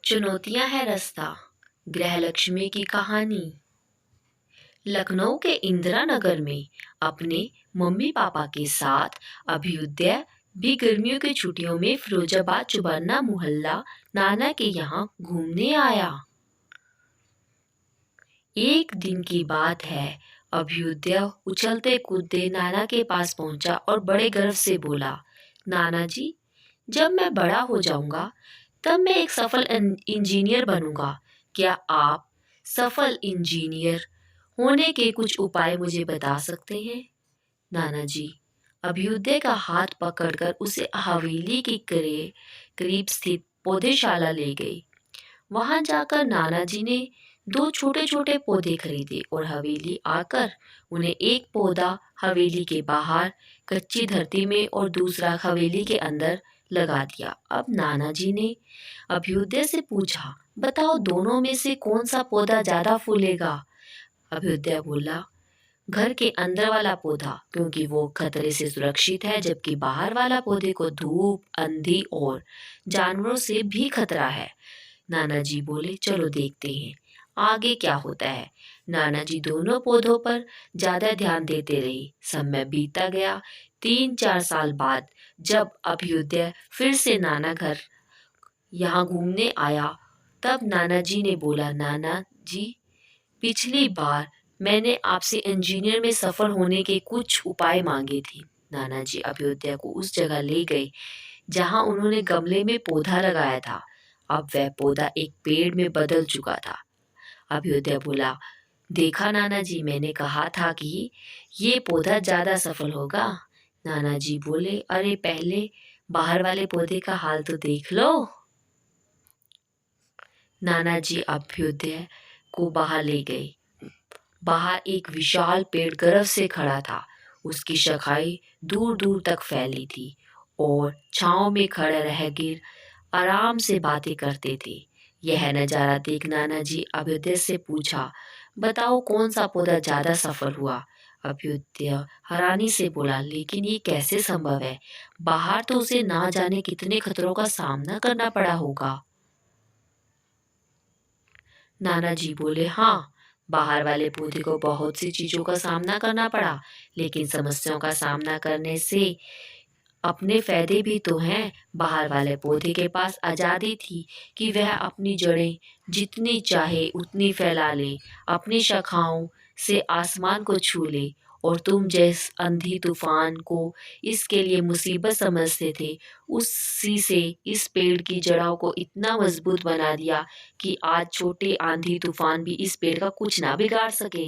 चुनौतियां है रास्ता। गृहलक्ष्मी की कहानी। लखनऊ के इंदिरा नगर में अपने मम्मी पापा के साथ अभ्युदय भी गर्मियों की छुट्टियों में फिरोजाबाद चुबन्ना मोहल्ला नाना के यहाँ घूमने आया। एक दिन की बात है, अभ्युदय उछलते कूदते नाना के पास पहुंचा और बड़े गर्व से बोला, नाना जी, जब मैं बड़ा हो जाऊंगा तब मैं एक सफल इंजीनियर बनूंगा। क्या आप सफल इंजीनियर होने के कुछ उपाय मुझे बता सकते हैं? नाना जी अभ्युदय का हाथ पकड़कर उसे हवेली के करीब स्थित पौधेशाला ले गई। वहां जाकर नाना जी ने दो छोटे छोटे पौधे खरीदे और हवेली आकर उन्हें एक पौधा हवेली के बाहर कच्ची धरती में और दूसरा हवेली के अंदर लगा दिया। अब नाना जी ने अभ्युदय से पूछा, बताओ दोनों में से कौन सा पौधा ज्यादा फूलेगा? अभ्युदय बोला, घर के अंदर वाला पौधा, क्योंकि वो खतरे से सुरक्षित है, जबकि बाहर वाला पौधे को धूप, आंधी और जानवरों से भी खतरा है। नाना जी बोले, चलो देखते हैं आगे क्या होता है। नाना जी दोनों पौधों पर ज्यादा ध्यान देते रहे। समय बीतता गया। 3-4 साल बाद जब अभ्युदय फिर से नाना घर यहाँ घूमने आया, तब नाना जी ने बोला, नाना जी, पिछली बार मैंने आपसे इंजीनियर में सफल होने के कुछ उपाय मांगे थे। नाना जी अभ्युदय को उस जगह ले गए जहाँ उन्होंने गमले में पौधा लगाया था। अब वह पौधा एक पेड़ में बदल चुका था। अभ्युदय बोला, देखा नाना जी, मैंने कहा था कि ये पौधा ज्यादा सफल होगा। नाना जी बोले, अरे पहले बाहर वाले पौधे का हाल तो देख लो। नाना जी अभ्युदय को बाहर ले गए। बाहर एक विशाल पेड़ गर्व से खड़ा था। उसकी शाखाएं दूर दूर तक फैली थी और छांव में खड़े राहगीर आराम से बातें करते थे। यह नजारा देख नाना जी अभ्युदय से पूछा, बताओ कौन सा पौधा ज्यादा सफल हुआ? अभ्युदय हैरानी से बोला, लेकिन ये कैसे संभव है? बाहर तो उसे ना जाने कितने खतरों का सामना करना पड़ा होगा। नाना जी बोले, हाँ, बाहर वाले पौधे को बहुत सी चीजों का सामना करना पड़ा, लेकिन समस्याओं का सामना करने से अपने फायदे भी तो हैं। बाहर वाले पौधे के पास आजादी थी कि वह अपनी जड़ें जितनी चाहे उतनी फैला ले, अपनी शाखाओं से आसमान को छू ले। और तुम जिस आंधी तूफान को इसके लिए मुसीबत समझते थे, उसी से इस पेड़ की जड़ों को इतना मजबूत बना दिया कि आज छोटे आंधी तूफान भी इस पेड़ का कुछ ना बिगाड़ सके।